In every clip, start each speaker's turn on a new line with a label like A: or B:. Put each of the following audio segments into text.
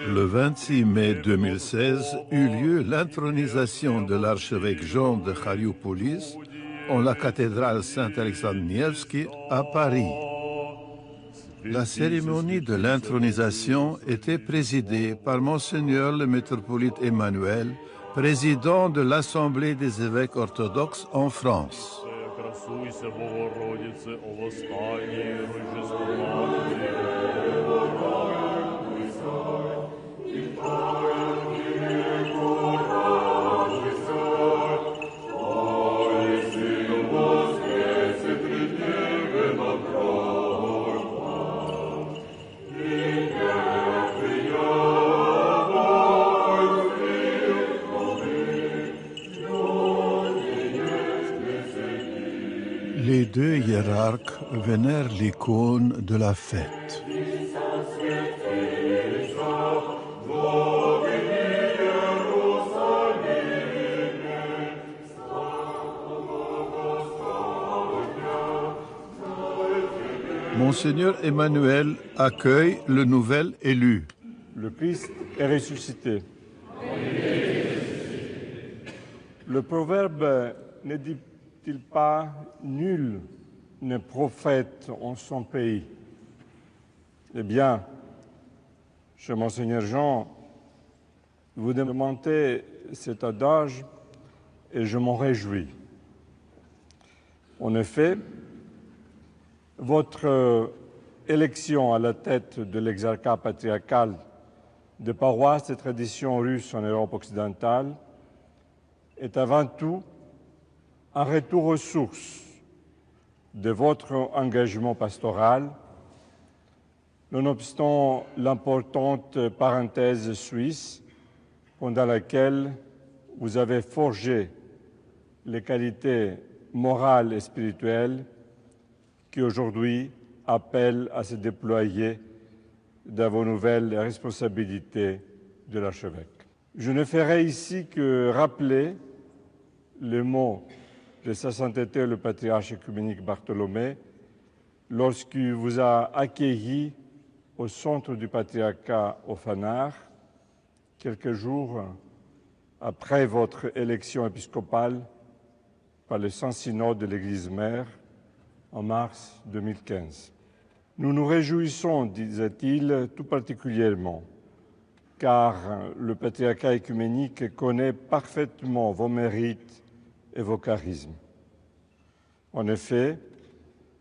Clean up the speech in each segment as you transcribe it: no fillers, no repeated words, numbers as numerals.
A: Le 26 mai 2016 eut lieu l'intronisation de l'archevêque Jean de Kharioupolis en la cathédrale Saint-Alexandre Nevski à Paris. La cérémonie de l'intronisation était présidée par Monseigneur le métropolite Emmanuel, président de l'Assemblée des évêques orthodoxes en France. Les deux hiérarques vénèrent l'icône de la fête. Monseigneur Emmanuel accueille le nouvel élu.
B: Le Christ est ressuscité. Le proverbe ne dit-il pas « nul n'est prophète en son pays ». Eh bien, cher Monseigneur Jean, vous demandez cet adage et je m'en réjouis. En effet, votre élection à la tête de l'exarchat patriarcal de paroisses et traditions russes en Europe occidentale est avant tout un retour aux sources de votre engagement pastoral, nonobstant l'importante parenthèse suisse pendant laquelle vous avez forgé les qualités morales et spirituelles qui aujourd'hui appellent à se déployer dans vos nouvelles responsabilités de l'archevêque. Je ne ferai ici que rappeler les mots de Sa Sainteté le patriarche œcuménique Bartholomée lorsqu'il vous a accueilli au centre du patriarcat au Fanard, quelques jours après votre élection épiscopale par le Saint-Synode de l'Église mère en mars 2015. Nous nous réjouissons, disait-il, tout particulièrement, car le patriarcat œcuménique connaît parfaitement vos mérites et vos charismes. En effet,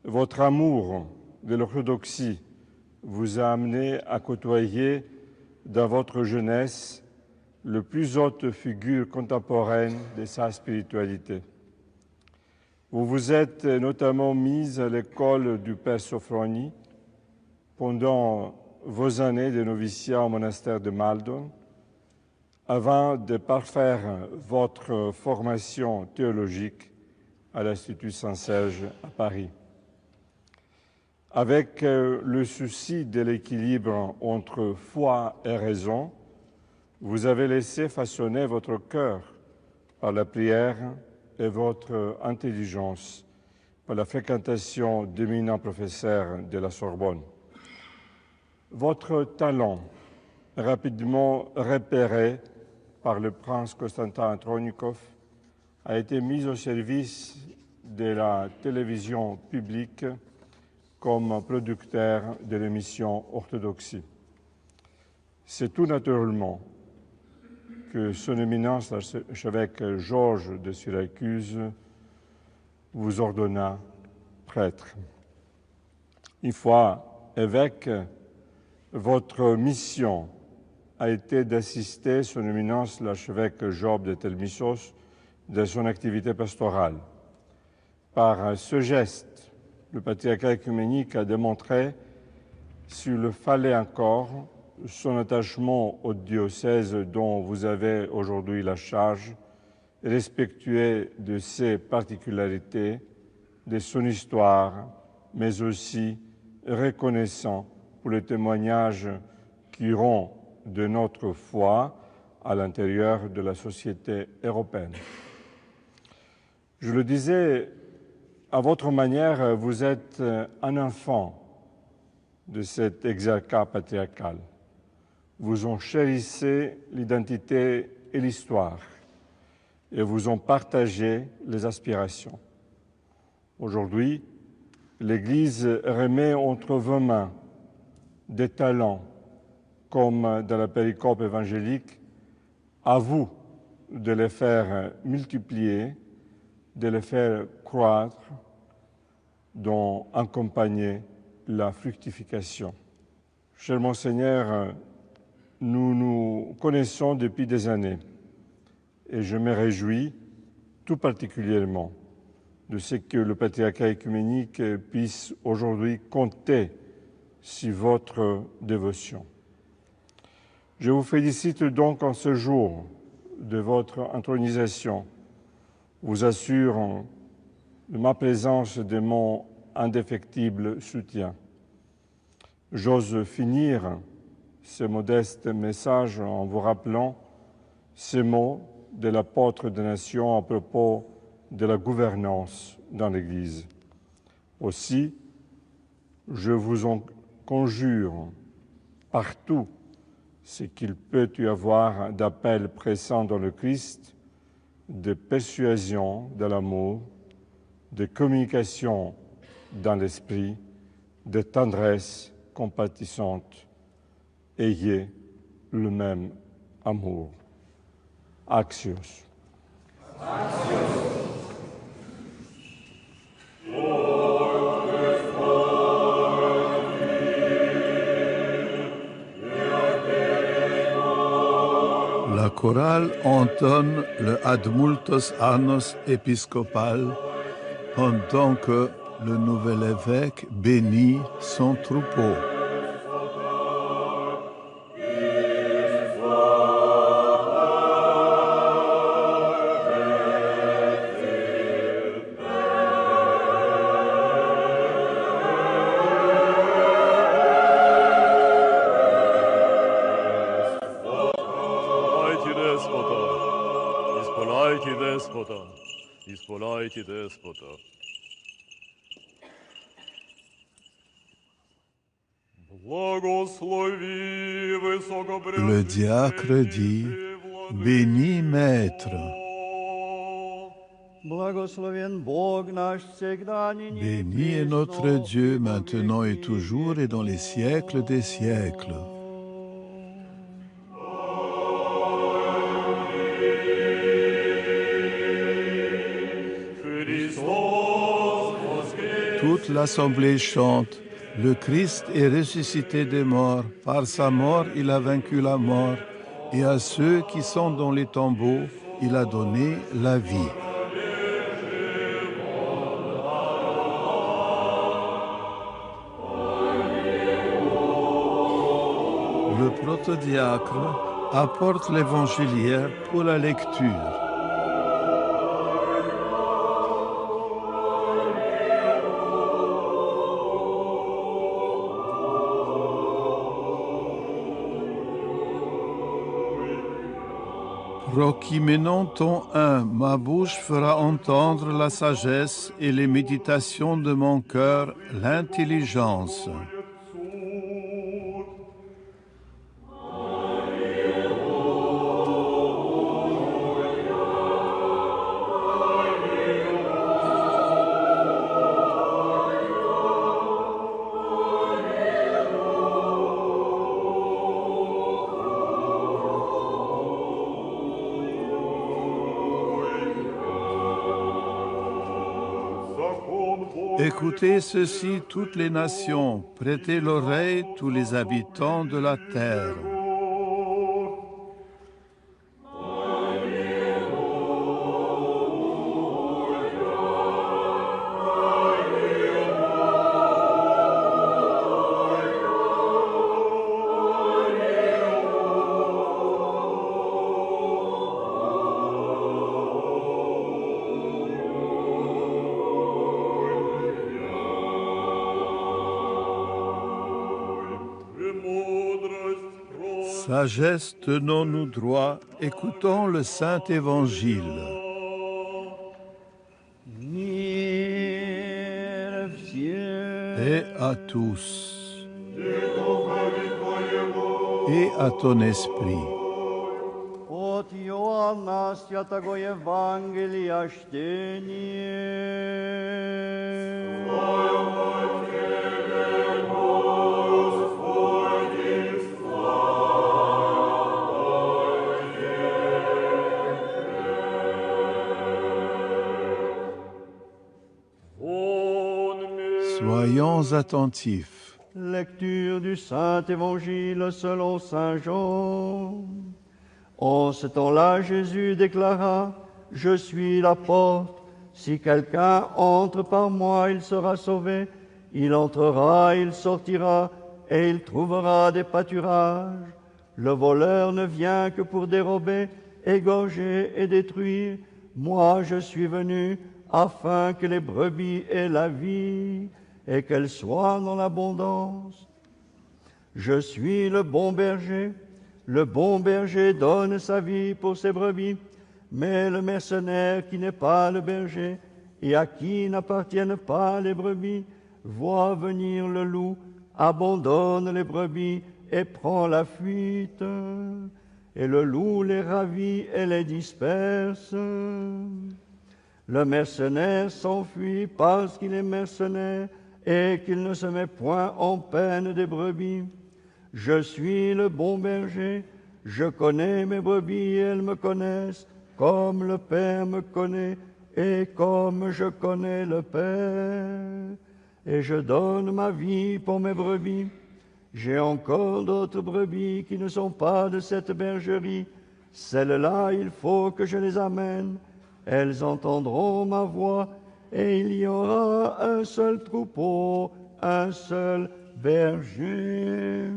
B: votre amour de l'orthodoxie vous a amené à côtoyer dans votre jeunesse le plus haute figure contemporaine de sa spiritualité. Vous vous êtes notamment mise à l'école du Père Sophroni pendant vos années de noviciat au monastère de Maldon, avant de parfaire votre formation théologique à l'Institut Saint-Serge à Paris. Avec le souci de l'équilibre entre foi et raison, vous avez laissé façonner votre cœur par la prière et votre intelligence par la fréquentation d'éminents professeurs de la Sorbonne. Votre talent, rapidement repéré par le prince Constantin Andronikov, a été mis au service de la télévision publique comme producteur de l'émission Orthodoxie. C'est tout naturellement que son éminence l'archevêque Georges de Syracuse vous ordonna prêtre. Une fois évêque, votre mission a été d'assister son éminence l'archevêque Job de Telmissos de son activité pastorale. Par ce geste, le patriarcat œcuménique a démontré, s'il le fallait encore, son attachement au diocèse dont vous avez aujourd'hui la charge, respectueux de ses particularités, de son histoire, mais aussi reconnaissant pour le témoignage qui rend de notre foi à l'intérieur de la société européenne. Je le disais, à votre manière, vous êtes un enfant de cet exarcat patriarcal. Vous en chérissez l'identité et l'histoire, et vous en partagez les aspirations. Aujourd'hui, l'Église remet entre vos mains des talents, comme dans la péricope évangélique, à vous de les faire multiplier, de les faire croître, dont accompagner la fructification. Cher Monseigneur, nous nous connaissons depuis des années et je me réjouis tout particulièrement de ce que le patriarcat œcuménique puisse aujourd'hui compter sur votre dévotion. Je vous félicite donc en ce jour de votre intronisation, vous assure de ma présence, de mon indéfectible soutien. J'ose finir ce modeste message en vous rappelant ces mots de l'apôtre des nations à propos de la gouvernance dans l'Église. Aussi, je vous en conjure, partout ce qu'il peut y avoir d'appel pressant dans le Christ, de persuasion de l'amour, de communication dans l'esprit, de tendresse compatissante. Ayez le même amour. Axios.
A: La chorale entonne le Ad multos annos épiscopal pendant que le nouvel évêque bénit son troupeau. Le diacre dit, bénis Maître. Béni est notre Dieu maintenant et toujours et dans les siècles des siècles. Toute l'assemblée chante, le Christ est ressuscité des morts, par sa mort il a vaincu la mort, et à ceux qui sont dans les tombeaux, il a donné la vie. Le protodiacre apporte l'évangéliaire pour la lecture. Prochimenon 1, ma bouche fera entendre la sagesse et les méditations de mon cœur, l'intelligence. Écoutez ceci, toutes les nations, prêtez l'oreille, tous les habitants de la terre. Sagesse, tenons-nous droit, écoutons le Saint Évangile. Paix à tous et à ton esprit.
C: От Иоанна Святого Евангелия чтение.
A: Soyons attentifs.
C: Lecture du Saint-Évangile selon Saint Jean. En ce temps-là, Jésus déclara, « Je suis la porte. Si quelqu'un entre par moi, il sera sauvé. Il entrera, il sortira, et il trouvera des pâturages. Le voleur ne vient que pour dérober, égorger et détruire. Moi, je suis venu afin que les brebis aient la vie et qu'elles soient dans l'abondance. Je suis le bon berger. Le bon berger donne sa vie pour ses brebis, mais le mercenaire qui n'est pas le berger et à qui n'appartiennent pas les brebis, voit venir le loup, abandonne les brebis et prend la fuite. Et le loup les ravit et les disperse. Le mercenaire s'enfuit parce qu'il est mercenaire et qu'il ne se met point en peine des brebis. Je suis le bon berger, je connais mes brebis et elles me connaissent, comme le Père me connaît et comme je connais le Père. Et je donne ma vie pour mes brebis. J'ai encore d'autres brebis qui ne sont pas de cette bergerie. Celles-là, il faut que je les amène. Elles entendront ma voix et il y aura un seul troupeau, un seul berger.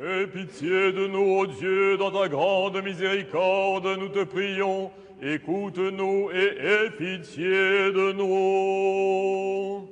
D: Aie pitié de nous, ô Dieu, dans ta grande miséricorde, nous te prions. Écoute-nous et aie pitié de nous.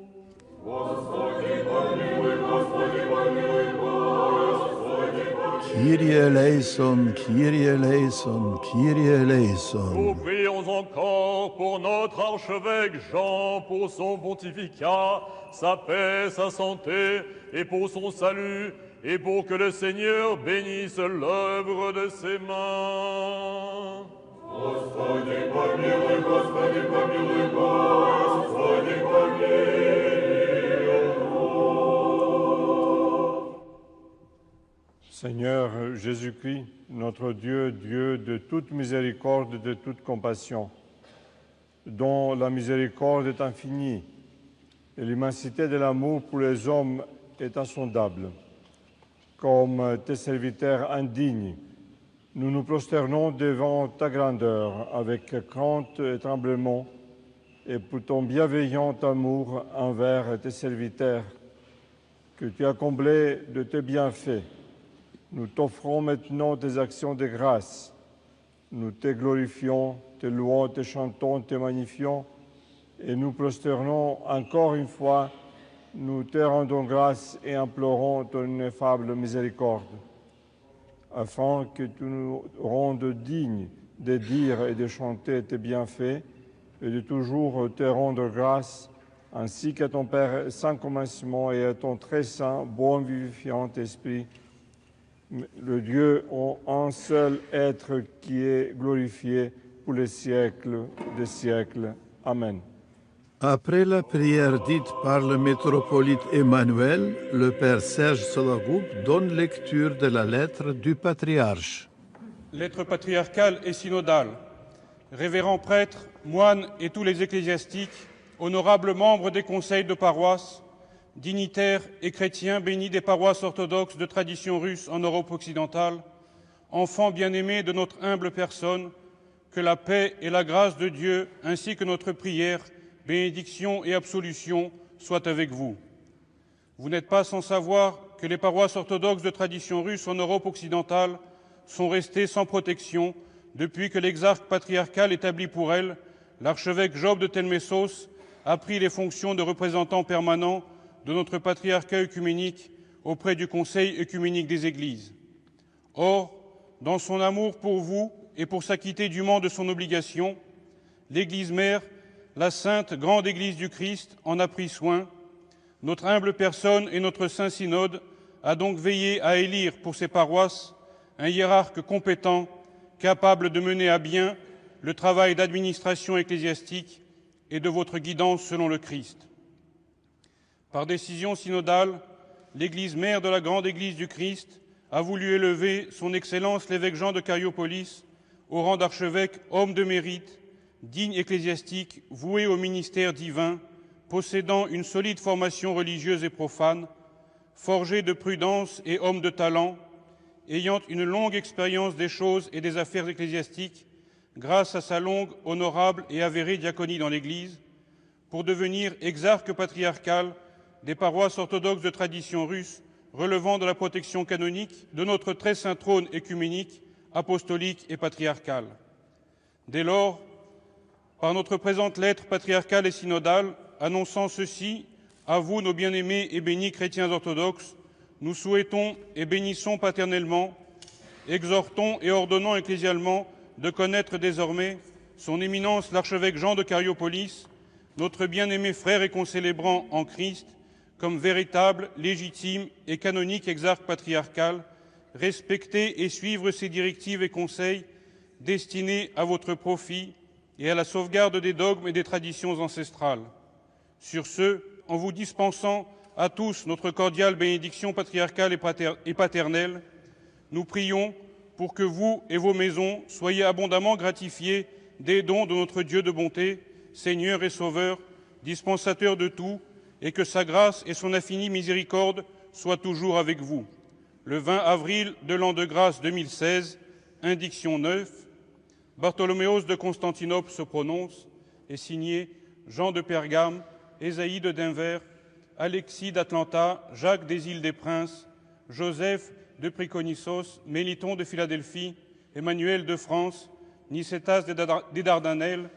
A: Kyrie eleison, Kyrie eleison, Kyrie
D: Nous
A: eleison.
D: prions encore pour notre archevêque Jean, pour son pontificat, sa paix, sa santé, et pour son salut, et pour que le Seigneur bénisse l'œuvre de ses mains. Господи, помилуй, Господи, помилуй, Господи, помилуй.
B: Seigneur Jésus-Christ, notre Dieu, Dieu de toute miséricorde, de toute compassion, dont la miséricorde est infinie et l'immensité de l'amour pour les hommes est insondable. Comme tes serviteurs indignes, nous nous prosternons devant ta grandeur avec crainte et tremblement, et pour ton bienveillant amour envers tes serviteurs, que tu as comblé de tes bienfaits. Nous t'offrons maintenant tes actions de grâce. Nous te glorifions, te louons, te chantons, te magnifions, et nous prosternons encore une fois. Nous te rendons grâce et implorons ton ineffable miséricorde, afin que tu nous rendes dignes de dire et de chanter tes bienfaits et de toujours te rendre grâce, ainsi qu'à ton Père sans commencement et à ton très saint, bon, vivifiant Esprit, le Dieu en un seul être qui est glorifié pour les siècles des siècles. Amen.
A: Après la prière dite par le métropolite Emmanuel, le Père Serge Sologub donne lecture de la lettre du patriarche.
E: Lettre patriarcale et synodale. Révérends prêtres, moines et tous les ecclésiastiques, honorables membres des conseils de paroisse, dignitaires et chrétiens bénis des paroisses orthodoxes de tradition russe en Europe occidentale, enfants bien-aimés de notre humble personne, que la paix et la grâce de Dieu, ainsi que notre prière, bénédiction et absolution soient avec vous. Vous n'êtes pas sans savoir que les paroisses orthodoxes de tradition russe en Europe occidentale sont restées sans protection depuis que l'exarque patriarcal établi pour elles, l'archevêque Job de Telmessos, a pris les fonctions de représentant permanent de notre patriarcat œcuménique auprès du Conseil œcuménique des Églises. Or, dans son amour pour vous et pour s'acquitter dûment de son obligation, l'Église mère, la sainte grande Église du Christ, en a pris soin. Notre humble personne et notre saint synode a donc veillé à élire pour ses paroisses un hiérarque compétent, capable de mener à bien le travail d'administration ecclésiastique et de votre guidance selon le Christ. Par décision synodale, l'Église mère de la grande Église du Christ a voulu élever son Excellence l'évêque Jean de Cariopolis au rang d'archevêque, homme de mérite, digne ecclésiastique, voué au ministère divin, possédant une solide formation religieuse et profane, forgé de prudence et homme de talent, ayant une longue expérience des choses et des affaires ecclésiastiques, grâce à sa longue, honorable et avérée diaconie dans l'Église, pour devenir exarque patriarcal des paroisses orthodoxes de tradition russe relevant de la protection canonique de notre très saint trône œcuménique, apostolique et patriarcal. Dès lors, par notre présente lettre patriarcale et synodale, annonçant ceci, à vous, nos bien-aimés et bénis chrétiens orthodoxes, nous souhaitons et bénissons paternellement, exhortons et ordonnons ecclésialement de connaître désormais son éminence l'archevêque Jean de Cariopolis, notre bien-aimé frère et concélébrant en Christ, comme véritable, légitime et canonique exarque patriarcal, respecter et suivre ses directives et conseils destinés à votre profit et à la sauvegarde des dogmes et des traditions ancestrales. Sur ce, en vous dispensant à tous notre cordiale bénédiction patriarcale et paternelle, nous prions pour que vous et vos maisons soyez abondamment gratifiés des dons de notre Dieu de bonté, Seigneur et Sauveur, dispensateur de tout, et que sa grâce et son infinie miséricorde soient toujours avec vous. Le 20 avril de l'an de grâce 2016, indiction 9, Bartholoméos de Constantinople se prononce, est signé Jean de Pergame, Ésaïe de Denver, Alexis d'Atlanta, Jacques des îles des Princes, Joseph de Priconissos, Méliton de Philadelphie, Emmanuel de France, Nicétas des Dardanelles,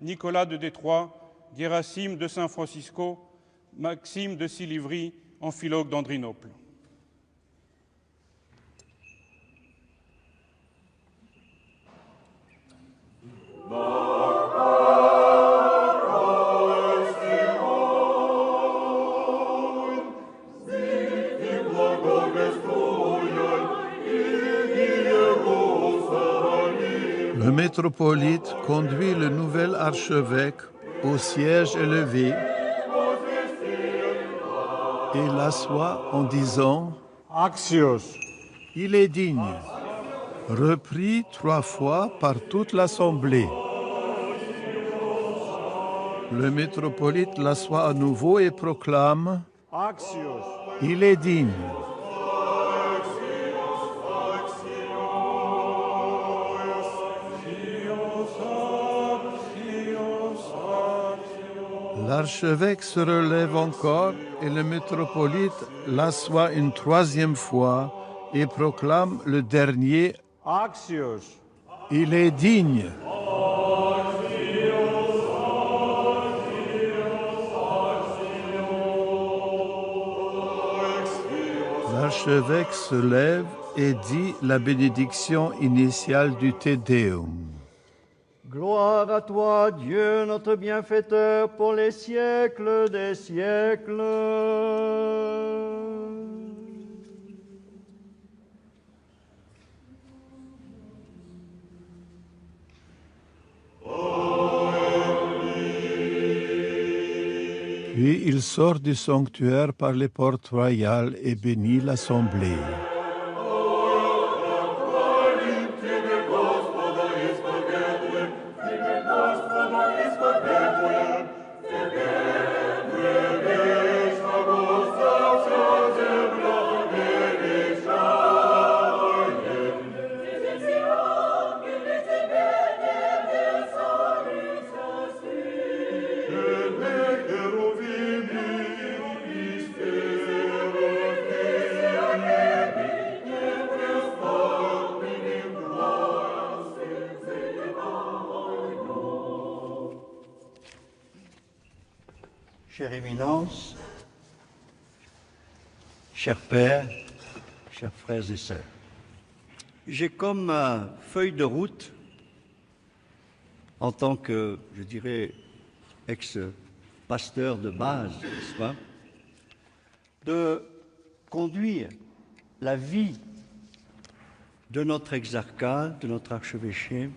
E: Nicolas de Détroit, Gérasime de San Francisco, Maxime de Silivry, Amphiloque d'Andrinople.
A: Le métropolite conduit le nouvel archevêque au siège élevé et l'assoit en disant «
B: Axios,
A: Il est digne », repris 3 fois par toute l'assemblée. Le métropolite l'assoit à nouveau et proclame
B: Axios,
A: « Il est digne ». L'archevêque se relève encore et le métropolite l'assoit une 3e fois et proclame le dernier
B: Axios,
A: « Il est digne ». L'archevêque se lève et dit la bénédiction initiale du Te Deum.
C: Gloire à toi, Dieu, notre bienfaiteur, pour les siècles des siècles.
A: Puis il sort du sanctuaire par les portes royales et bénit l'assemblée.
C: Chère Éminence, chers pères, chers frères et sœurs, j'ai comme feuille de route, en tant que, je dirais, ex-pasteur de base, n'est-ce pas, de conduire la vie de notre exarcat, de notre archevêché,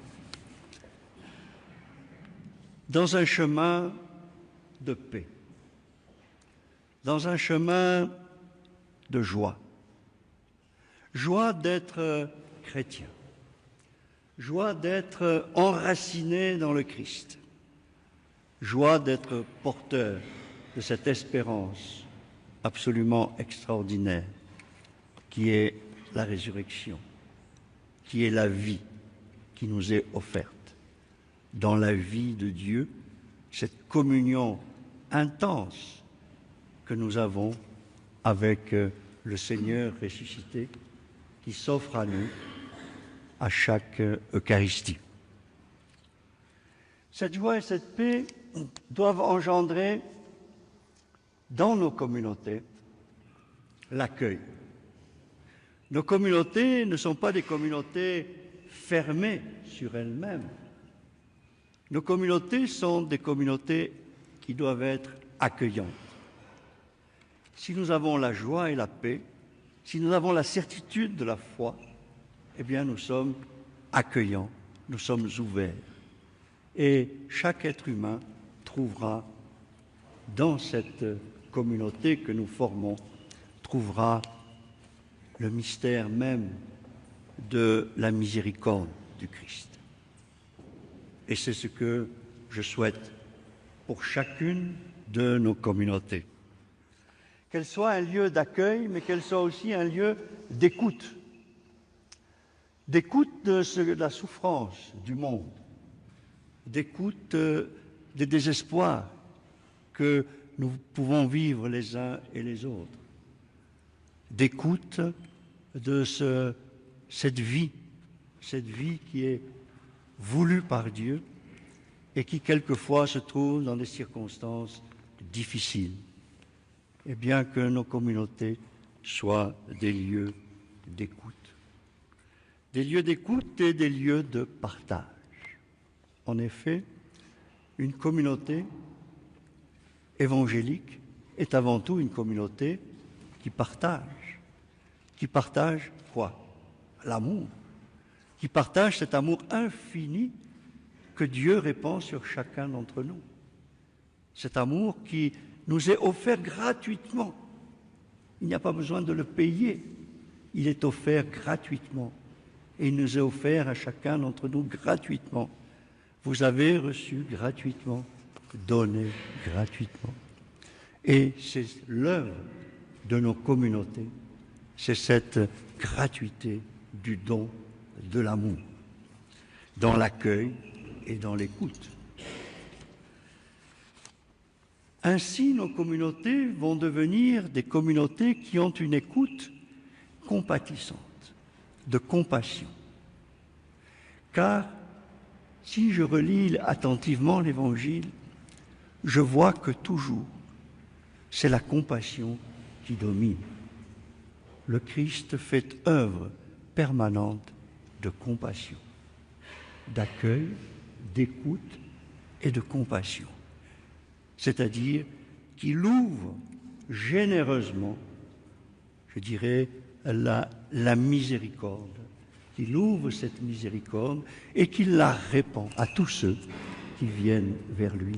C: dans un chemin de paix, dans un chemin de joie. Joie d'être chrétien, joie d'être enraciné dans le Christ, joie d'être porteur de cette espérance absolument extraordinaire qui est la résurrection, qui est la vie qui nous est offerte dans la vie de Dieu, cette communion intense que nous avons avec le Seigneur ressuscité qui s'offre à nous à chaque Eucharistie. Cette joie et cette paix doivent engendrer dans nos communautés l'accueil. Nos communautés ne sont pas des communautés fermées sur elles-mêmes. Nos communautés sont des communautés qui doivent être accueillantes. Si nous avons la joie et la paix, si nous avons la certitude de la foi, eh bien nous sommes accueillants, nous sommes ouverts. Et chaque être humain trouvera dans cette communauté que nous formons, trouvera le mystère même de la miséricorde du Christ. Et c'est ce que je souhaite pour chacune de nos communautés. Qu'elle soit un lieu d'accueil, mais qu'elle soit aussi un lieu d'écoute. D'écoute de la souffrance du monde, d'écoute des désespoirs que nous pouvons vivre les uns et les autres, d'écoute de cette vie qui est voulue par Dieu et qui quelquefois se trouve dans des circonstances difficiles. Et bien que nos communautés soient des lieux d'écoute. Des lieux d'écoute et des lieux de partage. En effet, une communauté évangélique est avant tout une communauté qui partage. Qui partage quoi? L'amour. Qui partage cet amour infini que Dieu répand sur chacun d'entre nous. Cet amour qui nous est offert gratuitement. Il n'y a pas besoin de le payer. Il est offert gratuitement. Et il nous est offert à chacun d'entre nous gratuitement. Vous avez reçu gratuitement, donné gratuitement. Et c'est l'œuvre de nos communautés. C'est cette gratuité du don de l'amour, dans l'accueil et dans l'écoute. Ainsi, nos communautés vont devenir des communautés qui ont une écoute compatissante, de compassion. Car si je relis attentivement l'Évangile, je vois que toujours, c'est la compassion qui domine. Le Christ fait œuvre permanente de compassion, d'accueil, d'écoute et de compassion. C'est-à-dire qu'il ouvre généreusement, je dirais, la miséricorde. Qu'il ouvre cette miséricorde et qu'il la répand à tous ceux qui viennent vers lui,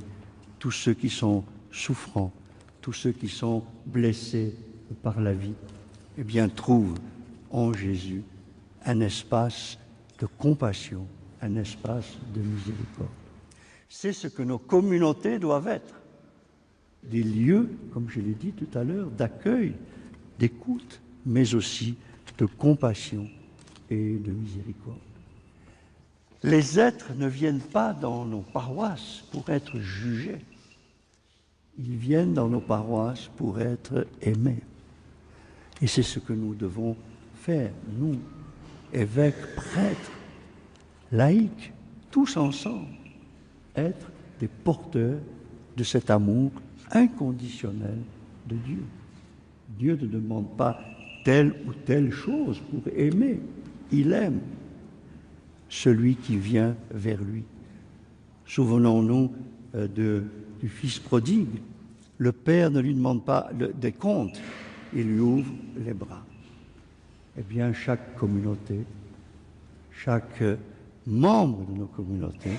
C: tous ceux qui sont souffrants, tous ceux qui sont blessés par la vie, eh bien, trouvent en Jésus un espace de compassion, un espace de miséricorde. C'est ce que nos communautés doivent être. Des lieux, comme je l'ai dit tout à l'heure, d'accueil, d'écoute, mais aussi de compassion et de miséricorde. Les êtres ne viennent pas dans nos paroisses pour être jugés. Ils viennent dans nos paroisses pour être aimés. Et c'est ce que nous devons faire, nous, évêques, prêtres, laïcs, tous ensemble, être des porteurs de cet amour inconditionnel de Dieu. Dieu ne demande pas telle ou telle chose pour aimer. Il aime celui qui vient vers lui. Souvenons-nous du fils prodigue. Le père ne lui demande pas des comptes, il lui ouvre les bras. Eh bien, chaque communauté, chaque membre de nos communautés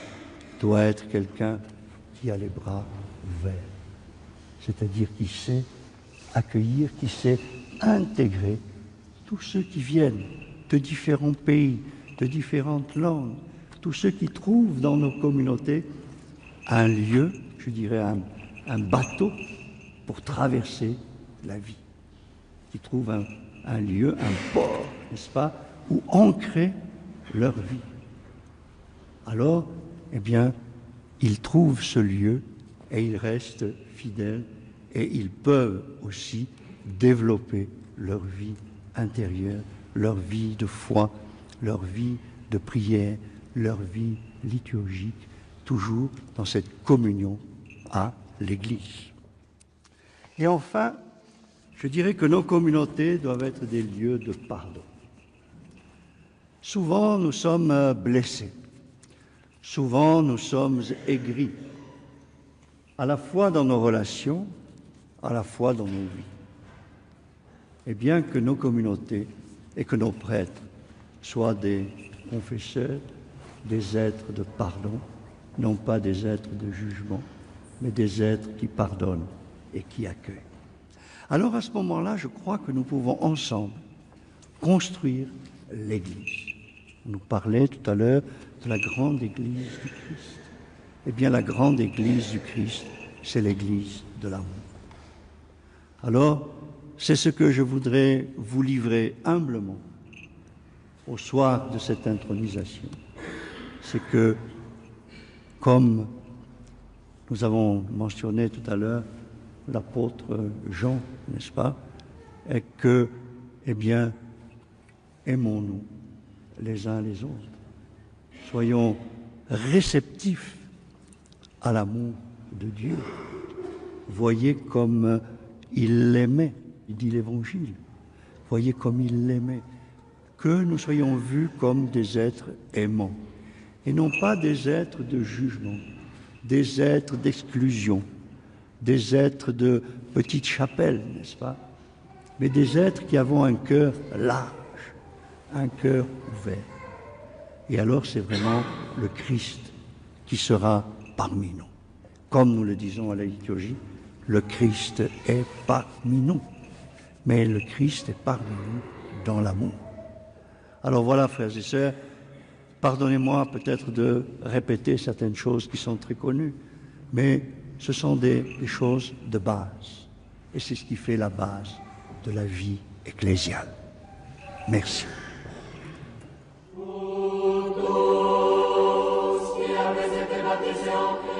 C: doit être quelqu'un qui a les bras ouverts, c'est-à-dire qui sait accueillir, qui sait intégrer tous ceux qui viennent de différents pays, de différentes langues, tous ceux qui trouvent dans nos communautés un lieu, je dirais un bateau pour traverser la vie, qui trouvent un lieu, un port, n'est-ce pas, où ancrer leur vie. Alors, eh bien, ils trouvent ce lieu et ils restent fidèles et ils peuvent aussi développer leur vie intérieure, leur vie de foi, leur vie de prière, leur vie liturgique, toujours dans cette communion à l'Église. Et enfin, je dirais que nos communautés doivent être des lieux de pardon. Souvent, nous sommes blessés. Souvent, nous sommes aigris, à la fois dans nos relations, à la fois dans nos vies. Et bien que nos communautés et que nos prêtres soient des confesseurs, des êtres de pardon, non pas des êtres de jugement, mais des êtres qui pardonnent et qui accueillent. Alors à ce moment-là, je crois que nous pouvons ensemble construire l'Église. On nous parlait tout à l'heure de la grande Église du Christ. Eh bien, la grande Église du Christ, c'est l'Église de l'amour. Alors, c'est ce que je voudrais vous livrer humblement au soir de cette intronisation. C'est que, comme nous avons mentionné tout à l'heure l'apôtre Jean, n'est-ce pas, et que, eh bien, aimons-nous les uns les autres. Soyons réceptifs à l'amour de Dieu. Voyez comme il l'aimait, il dit l'Évangile. Voyez comme il l'aimait. Que nous soyons vus comme des êtres aimants et non pas des êtres de jugement, des êtres d'exclusion, des êtres de petite chapelle, n'est-ce pas? Mais des êtres qui avons un cœur large, un cœur ouvert. Et alors c'est vraiment le Christ qui sera parmi nous. Comme nous le disons à la liturgie, le Christ est parmi nous. Mais le Christ est parmi nous dans l'amour. Alors voilà, frères et sœurs, pardonnez-moi peut-être de répéter certaines choses qui sont très connues, mais ce sont des choses de base. Et c'est ce qui fait la base de la vie ecclésiale. Merci.
F: Pour tous qui avez été baptisés en Christ,